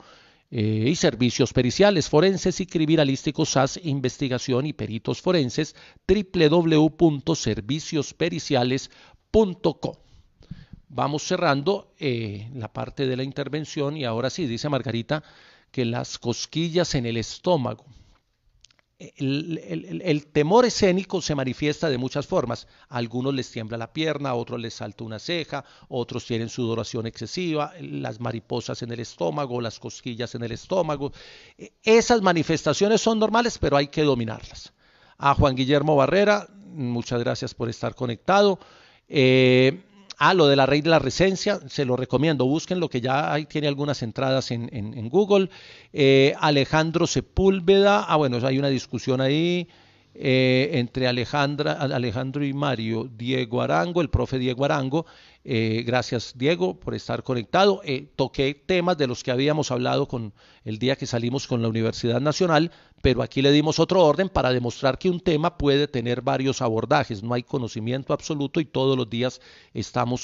Y servicios periciales, forenses y criminalísticos, SAS, investigación y peritos forenses, www.serviciospericiales.com. Vamos cerrando la parte de la intervención y ahora sí, dice Margarita, que las cosquillas en el estómago. El temor escénico se manifiesta de muchas formas. A algunos les tiembla la pierna, a otros les salta una ceja, otros tienen sudoración excesiva, las mariposas en el estómago, las cosquillas en el estómago. Esas manifestaciones son normales, pero hay que dominarlas. A Juan Guillermo Barrera, muchas gracias por estar conectado. Lo de la Rey de la Recencia, se lo recomiendo, búsquenlo, que ya ahí tiene algunas entradas en Google. Alejandro Sepúlveda, bueno, hay una discusión ahí entre Alejandro y Mario. Diego Arango, el profe Diego Arango, gracias Diego por estar conectado. Toqué temas de los que habíamos hablado el día que salimos con la Universidad Nacional, pero aquí le dimos otro orden para demostrar que un tema puede tener varios abordajes. No hay conocimiento absoluto y todos los días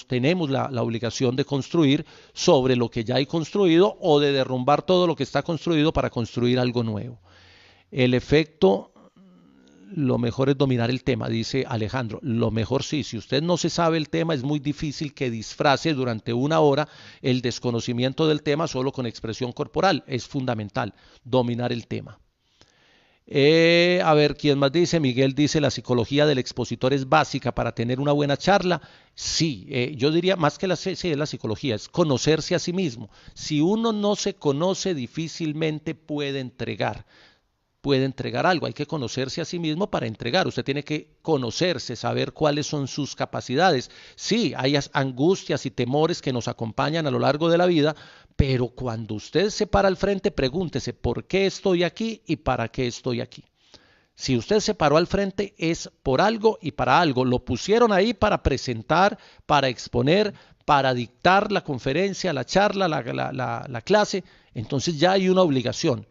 tenemos la obligación de construir sobre lo que ya hay construido o de derrumbar todo lo que está construido para construir algo nuevo. El efecto, lo mejor es dominar el tema, dice Alejandro. Lo mejor sí, si usted no se sabe el tema, es muy difícil que disfrace durante una hora el desconocimiento del tema solo con expresión corporal. Es fundamental dominar el tema. A ver, ¿quién más dice? Miguel dice, la psicología del expositor es básica para tener una buena charla. Sí, yo diría más que la psicología, es conocerse a sí mismo. Si uno no se conoce, difícilmente puede entregar algo. Hay que conocerse a sí mismo para entregar. Usted tiene que conocerse, saber cuáles son sus capacidades. Sí, hay angustias y temores que nos acompañan a lo largo de la vida, pero cuando usted se para al frente, pregúntese ¿por qué estoy aquí y para qué estoy aquí? Si usted se paró al frente es por algo y para algo. Lo pusieron ahí para presentar, para exponer, para dictar la conferencia, la charla, la clase. Entonces ya hay una obligación.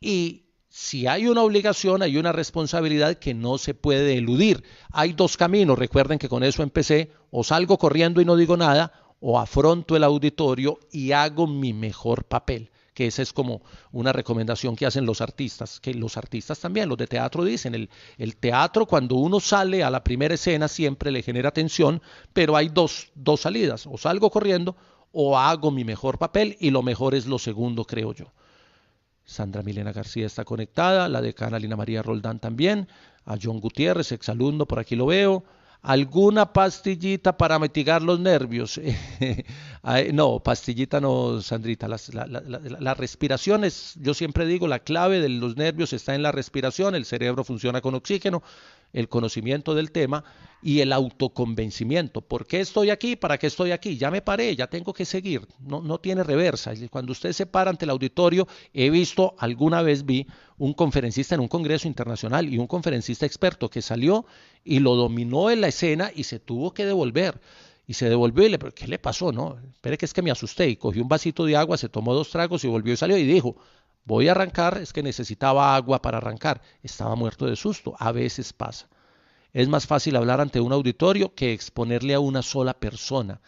Y si hay una obligación, hay una responsabilidad que no se puede eludir. Hay dos caminos, recuerden que con eso empecé: o salgo corriendo y no digo nada, o afronto el auditorio y hago mi mejor papel, que esa es como una recomendación que hacen los artistas, que los artistas también, los de teatro dicen, el teatro cuando uno sale a la primera escena siempre le genera tensión, pero hay dos salidas: o salgo corriendo o hago mi mejor papel, y lo mejor es lo segundo, creo yo. Sandra Milena García está conectada, la decana Lina María Roldán también, a John Gutiérrez, exalumno, por aquí lo veo. ¿Alguna pastillita para mitigar los nervios? No, pastillita no, Sandrita. La respiración es, yo siempre digo, la clave de los nervios está en la respiración. El cerebro funciona con oxígeno, el conocimiento del tema y el autoconvencimiento. ¿Por qué estoy aquí? ¿Para qué estoy aquí? Ya me paré, ya tengo que seguir. No tiene reversa. Cuando usted se para ante el auditorio, alguna vez vi un conferencista en un congreso internacional y un conferencista experto que salió y lo dominó en la escena y se tuvo que devolver. Y se devolvió y le preguntó, ¿qué le pasó? No, espere que es que me asusté. Y cogió un vasito de agua, se tomó 2 tragos y volvió y salió y dijo, voy a arrancar, es que necesitaba agua para arrancar. Estaba muerto de susto. A veces pasa. Es más fácil hablar ante un auditorio que exponerle a una sola persona.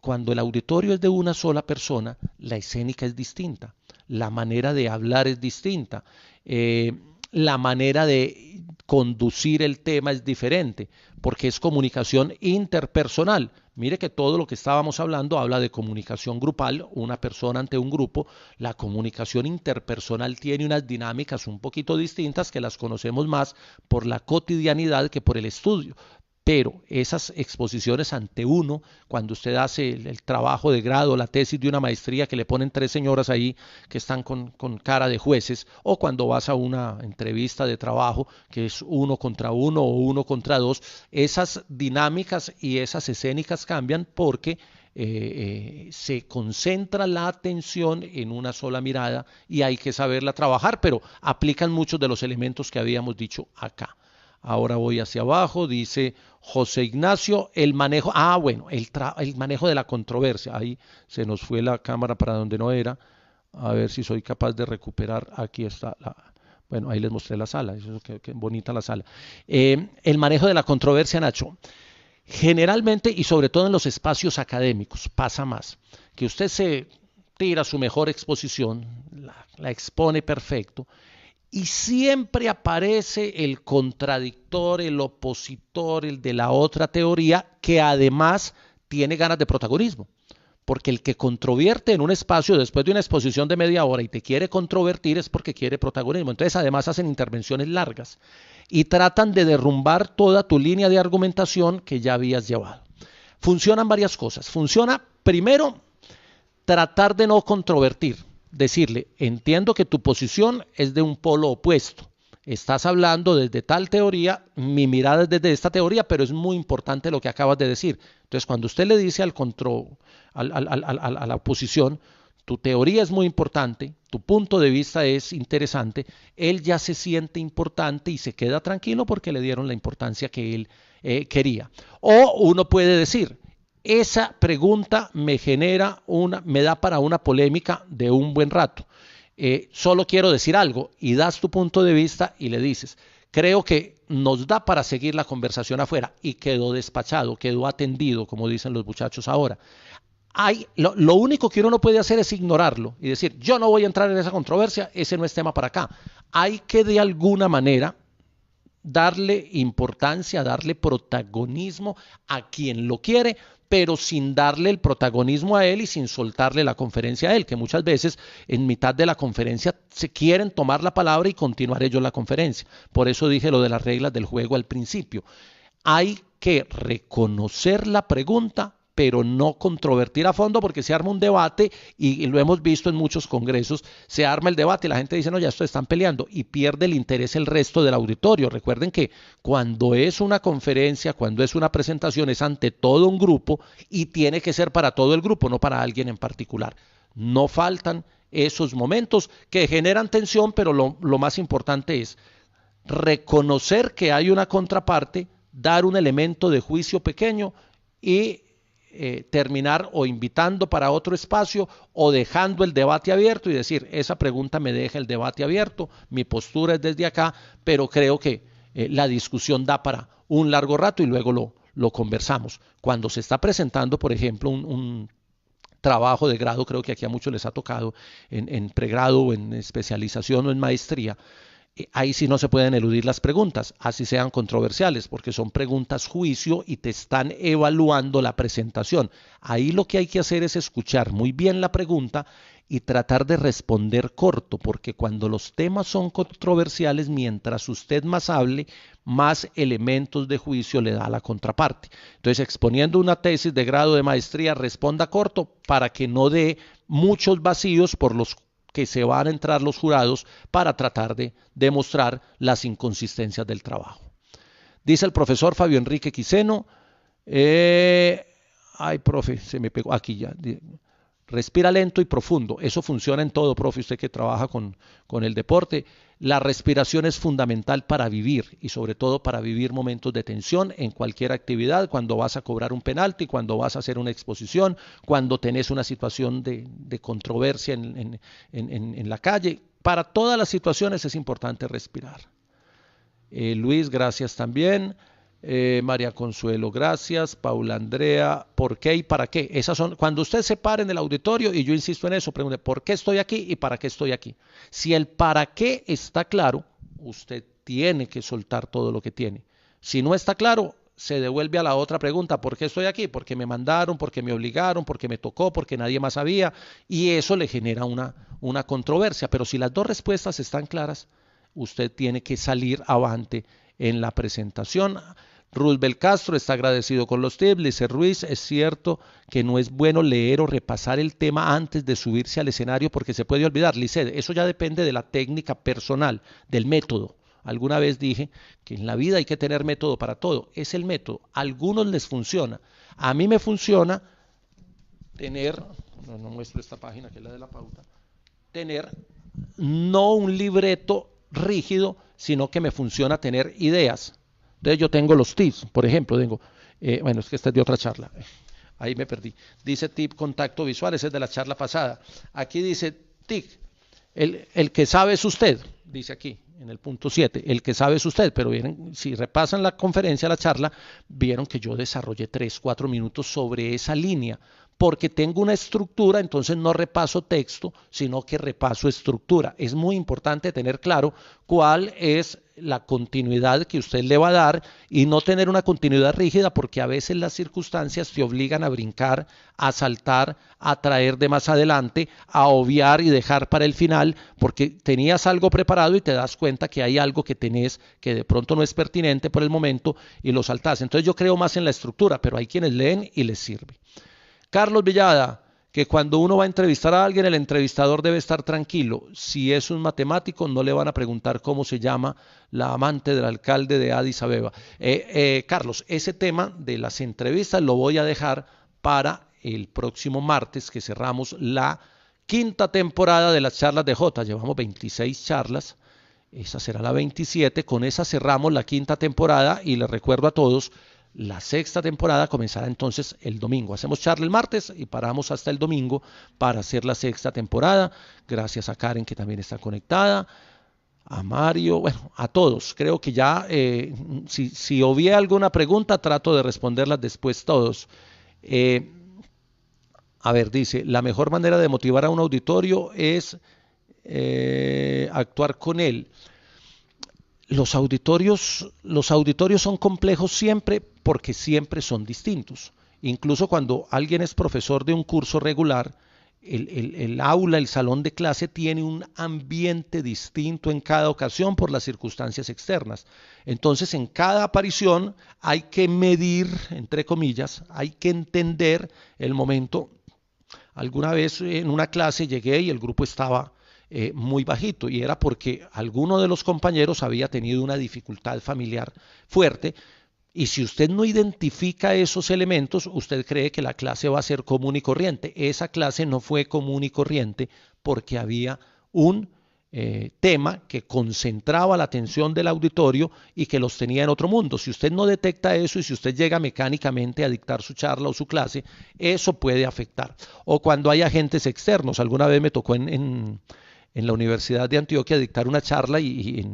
Cuando el auditorio es de una sola persona, la escénica es distinta, la manera de hablar es distinta, la manera de conducir el tema es diferente, porque es comunicación interpersonal. Mire que todo lo que estábamos hablando habla de comunicación grupal, una persona ante un grupo. La comunicación interpersonal tiene unas dinámicas un poquito distintas que las conocemos más por la cotidianidad que por el estudio. Pero esas exposiciones ante uno, cuando usted hace el trabajo de grado, la tesis de una maestría que le ponen 3 señoras ahí que están con cara de jueces, o cuando vas a una entrevista de trabajo que es 1 contra 1 o 1 contra 2, esas dinámicas y esas escénicas cambian porque se concentra la atención en una sola mirada y hay que saberla trabajar, pero aplican muchos de los elementos que habíamos dicho acá. Ahora voy hacia abajo, dice José Ignacio, el manejo, bueno, el manejo de la controversia. Ahí se nos fue la cámara para donde no era. A ver si soy capaz de recuperar. Aquí está bueno, ahí les mostré la sala, eso que bonita la sala. El manejo de la controversia, Nacho. Generalmente y sobre todo en los espacios académicos pasa más, que usted se tira su mejor exposición, la expone perfecto, y siempre aparece el contradictor, el opositor, el de la otra teoría, que además tiene ganas de protagonismo. Porque el que controvierte en un espacio después de una exposición de media hora y te quiere controvertir es porque quiere protagonismo. Entonces además hacen intervenciones largas y tratan de derrumbar toda tu línea de argumentación que ya habías llevado. Funcionan varias cosas. Funciona, primero, tratar de no controvertir. Decirle, entiendo que tu posición es de un polo opuesto. Estás hablando desde tal teoría, mi mirada es desde esta teoría, pero es muy importante lo que acabas de decir. Entonces, cuando usted le dice a la oposición, tu teoría es muy importante, tu punto de vista es interesante, él ya se siente importante y se queda tranquilo porque le dieron la importancia que él quería. O uno puede decir, esa pregunta me da para una polémica de un buen rato. Solo quiero decir algo y das tu punto de vista y le dices, creo que nos da para seguir la conversación afuera, y quedó despachado, quedó atendido, como dicen los muchachos ahora. Lo único que uno no puede hacer es ignorarlo y decir, yo no voy a entrar en esa controversia, ese no es tema para acá. Hay que de alguna manera darle importancia, darle protagonismo a quien lo quiere, pero sin darle el protagonismo a él y sin soltarle la conferencia a él, que muchas veces en mitad de la conferencia se quieren tomar la palabra y continuar ellos la conferencia. Por eso dije lo de las reglas del juego al principio. Hay que reconocer la pregunta, pero no controvertir a fondo, porque se arma un debate y lo hemos visto en muchos congresos, se arma el debate y la gente dice, no, ya esto están peleando, y pierde el interés el resto del auditorio. Recuerden que cuando es una conferencia, cuando es una presentación, es ante todo un grupo y tiene que ser para todo el grupo, no para alguien en particular. No faltan esos momentos que generan tensión, pero lo más importante es reconocer que hay una contraparte, dar un elemento de juicio pequeño y terminar o invitando para otro espacio o dejando el debate abierto y decir, esa pregunta me deja el debate abierto, mi postura es desde acá, pero creo que la discusión da para un largo rato y luego lo conversamos. Cuando se está presentando, por ejemplo, un trabajo de grado, creo que aquí a muchos les ha tocado en pregrado o en especialización o en maestría, ahí sí no se pueden eludir las preguntas, así sean controversiales, porque son preguntas juicio y te están evaluando la presentación. Ahí lo que hay que hacer es escuchar muy bien la pregunta y tratar de responder corto, porque cuando los temas son controversiales, mientras usted más hable, más elementos de juicio le da a la contraparte. Entonces, exponiendo una tesis de grado de maestría, responda corto para que no dé muchos vacíos por los que se van a entrar los jurados para tratar de demostrar las inconsistencias del trabajo. Dice el profesor Fabio Enrique Quiseno, profe, se me pegó, aquí ya, respira lento y profundo, eso funciona en todo, profe, usted que trabaja con el deporte. La respiración es fundamental para vivir y sobre todo para vivir momentos de tensión en cualquier actividad, cuando vas a cobrar un penalti, cuando vas a hacer una exposición, cuando tenés una situación de controversia en la calle. Para todas las situaciones es importante respirar. Luis, gracias también. María Consuelo, gracias. Paula Andrea, ¿por qué y para qué? Esas son, cuando usted se pare en el auditorio, y yo insisto en eso, pregunte, ¿por qué estoy aquí y para qué estoy aquí? Si el para qué está claro, usted tiene que soltar todo lo que tiene. Si no está claro, se devuelve a la otra pregunta: ¿por qué estoy aquí? Porque me mandaron, porque me obligaron, porque me tocó, porque nadie más sabía, y eso le genera una controversia. Pero si las dos respuestas están claras, usted tiene que salir avante en la presentación. Roosevelt Castro está agradecido con los tips. Lice Ruiz: es cierto que no es bueno leer o repasar el tema antes de subirse al escenario porque se puede olvidar. Lice, eso ya depende de la técnica personal, del método. Alguna vez dije que en la vida hay que tener método para todo. Es el método. A algunos les funciona. A mí me funciona tener, no muestro esta página que es la de la pauta, tener no un libreto rígido, sino que me funciona tener ideas. Entonces yo tengo los tips, por ejemplo, tengo, bueno, es que esta es de otra charla, ahí me perdí. Dice tip contacto visual, ese es de la charla pasada. Aquí dice TIC, el que sabe es usted, dice aquí en el punto 7, el que sabe es usted, pero vieron, si repasan la conferencia, la charla, vieron que yo desarrollé 3, 4 minutos sobre esa línea, porque tengo una estructura, entonces no repaso texto, sino que repaso estructura. Es muy importante tener claro cuál es la continuidad que usted le va a dar y no tener una continuidad rígida, porque a veces las circunstancias te obligan a brincar, a saltar, a traer de más adelante, a obviar y dejar para el final, porque tenías algo preparado y te das cuenta que hay algo que tenés que de pronto no es pertinente por el momento y lo saltás. Entonces yo creo más en la estructura, pero hay quienes leen y les sirve. Carlos Villada, que cuando uno va a entrevistar a alguien, el entrevistador debe estar tranquilo. Si es un matemático, no le van a preguntar cómo se llama la amante del alcalde de Addis Abeba. Carlos, ese tema de las entrevistas lo voy a dejar para el próximo martes, que cerramos la quinta temporada de las charlas de Jota. Llevamos 26 charlas, esa será la 27. Con esa cerramos la quinta temporada y les recuerdo a todos, la sexta temporada comenzará entonces el domingo. Hacemos charla el martes y paramos hasta el domingo para hacer la sexta temporada. Gracias a Karen, que también está conectada, a Mario, bueno, a todos. Creo que ya, si obvié alguna pregunta, trato de responderlas después todos. A ver, dice, la mejor manera de motivar a un auditorio es actuar con él. Los auditorios son complejos siempre porque siempre son distintos. Incluso cuando alguien es profesor de un curso regular, el aula, el salón de clase tiene un ambiente distinto en cada ocasión por las circunstancias externas. Entonces, en cada aparición hay que medir, entre comillas, hay que entender el momento. Alguna vez en una clase llegué y el grupo estaba muy bajito, y era porque alguno de los compañeros había tenido una dificultad familiar fuerte, y si usted no identifica esos elementos, usted cree que la clase va a ser común y corriente. Esa clase no fue común y corriente porque había un tema que concentraba la atención del auditorio y que los tenía en otro mundo. Si usted no detecta eso y si usted llega mecánicamente a dictar su charla o su clase, eso puede afectar. O cuando hay agentes externos. Alguna vez me tocó en la Universidad de Antioquia dictar una charla y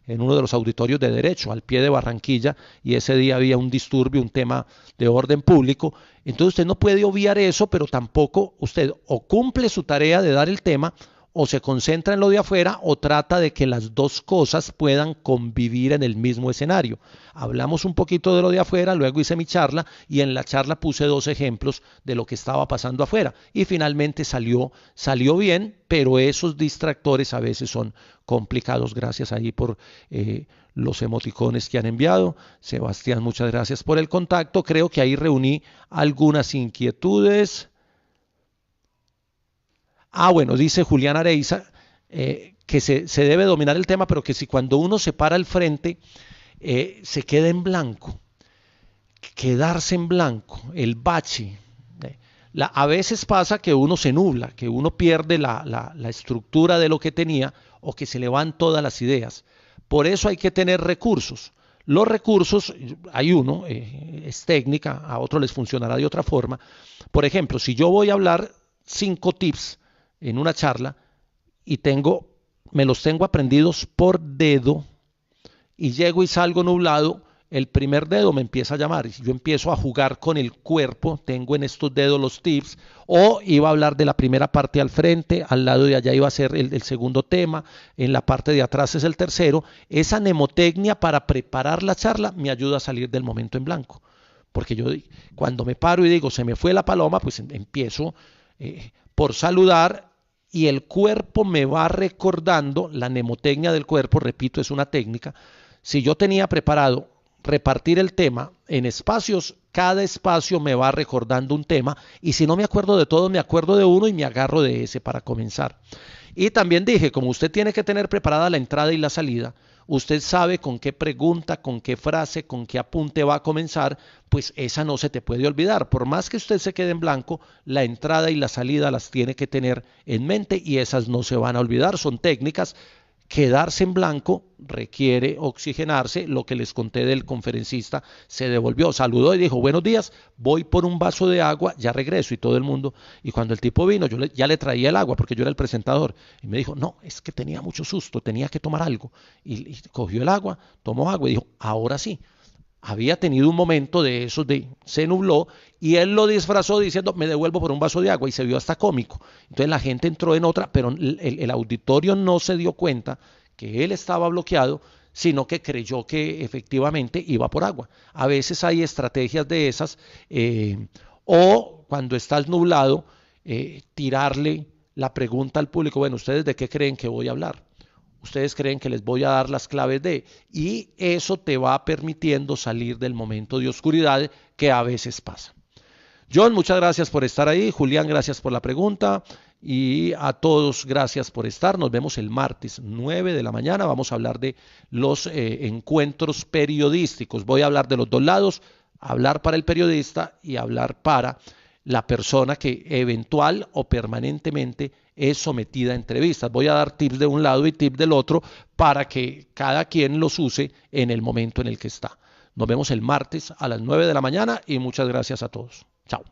en uno de los auditorios de Derecho, al pie de Barranquilla, y ese día había un disturbio, un tema de orden público. Entonces usted no puede obviar eso, pero tampoco usted o cumple su tarea de dar el tema, o se concentra en lo de afuera, o trata de que las dos cosas puedan convivir en el mismo escenario. Hablamos un poquito de lo de afuera, luego hice mi charla y en la charla puse 2 ejemplos de lo que estaba pasando afuera y finalmente salió bien, pero esos distractores a veces son complicados. Gracias ahí por los emoticones que han enviado. Sebastián, muchas gracias por el contacto. Creo que ahí reuní algunas inquietudes. Bueno, dice Julián Areiza que se debe dominar el tema, pero que si cuando uno se para al frente se queda en blanco. Quedarse en blanco, el bache. A veces pasa que uno se nubla, que uno pierde la estructura de lo que tenía o que se le van todas las ideas. Por eso hay que tener recursos. Los recursos, hay uno, es técnica, a otros les funcionará de otra forma. Por ejemplo, si yo voy a hablar 5 tips en una charla y me los tengo aprendidos por dedo y llego y salgo nublado, el primer dedo me empieza a llamar. Y yo empiezo a jugar con el cuerpo, tengo en estos dedos los tips, o iba a hablar de la primera parte al frente, al lado de allá iba a ser el segundo tema, en la parte de atrás es el tercero. Esa mnemotecnia para preparar la charla me ayuda a salir del momento en blanco. Porque yo cuando me paro y digo, se me fue la paloma, pues empiezo por saludar y el cuerpo me va recordando, la mnemotecnia del cuerpo, repito, es una técnica. Si yo tenía preparado repartir el tema en espacios, cada espacio me va recordando un tema y si no me acuerdo de todo, me acuerdo de uno y me agarro de ese para comenzar. Y también dije, como usted tiene que tener preparada la entrada y la salida, usted sabe con qué pregunta, con qué frase, con qué apunte va a comenzar, pues esa no se te puede olvidar. Por más que usted se quede en blanco, la entrada y la salida las tiene que tener en mente y esas no se van a olvidar. Son técnicas. Quedarse en blanco requiere oxigenarse. Lo que les conté del conferencista, se devolvió, saludó y dijo buenos días, voy por un vaso de agua, ya regreso. Y todo el mundo, y cuando el tipo vino, ya le traía el agua porque yo era el presentador. Y me dijo, no, es que tenía mucho susto, tenía que tomar algo. Y cogió el agua, tomó agua y dijo, ahora sí. Había tenido un momento de esos de se nubló y él lo disfrazó diciendo me devuelvo por un vaso de agua y se vio hasta cómico. Entonces la gente entró en otra, pero el auditorio no se dio cuenta que él estaba bloqueado, sino que creyó que efectivamente iba por agua. A veces hay estrategias de esas o cuando estás nublado, tirarle la pregunta al público, bueno, ¿ustedes de qué creen que voy a hablar? Ustedes creen que les voy a dar las claves de, y eso te va permitiendo salir del momento de oscuridad que a veces pasa. John, muchas gracias por estar ahí. Julián, gracias por la pregunta. Y a todos, gracias por estar. Nos vemos el martes 9 de la mañana. Vamos a hablar de los encuentros periodísticos. Voy a hablar de los dos lados, hablar para el periodista y hablar para la persona que eventual o permanentemente es sometida a entrevistas. Voy a dar tips de un lado y tips del otro para que cada quien los use en el momento en el que está. Nos vemos el martes a las 9 de la mañana y muchas gracias a todos. Chao.